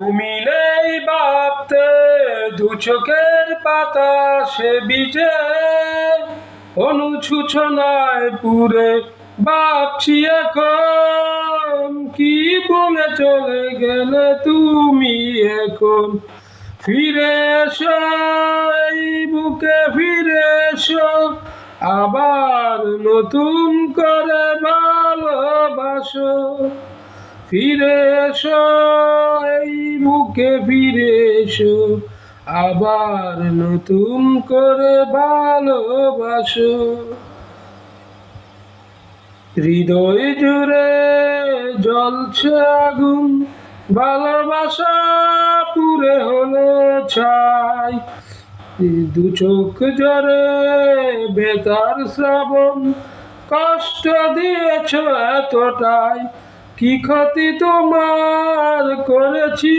তুমি নেই ভাবতে দু চোখের পাতা সে বিজে অনুশোচনায় পুরে ভাবছি এখন কি বলে চলে গেলে তুমি এখন ফিরে এসো এই বুকে ফিরে এসো আবার নতুন করে ভালোবাসো ফিরে এসো এই বুকে ফিরে এসো আবার নতুন করে ভালোবাসো হৃদয় জুড়ে জ্বলছে আগুন ভালোবাসা পুরে হলো ছাই দু চোখ জরে বেতার শ্রাবণ কষ্ট দিয়েছ এতটাই কি ক্ষতি তোমার করেছি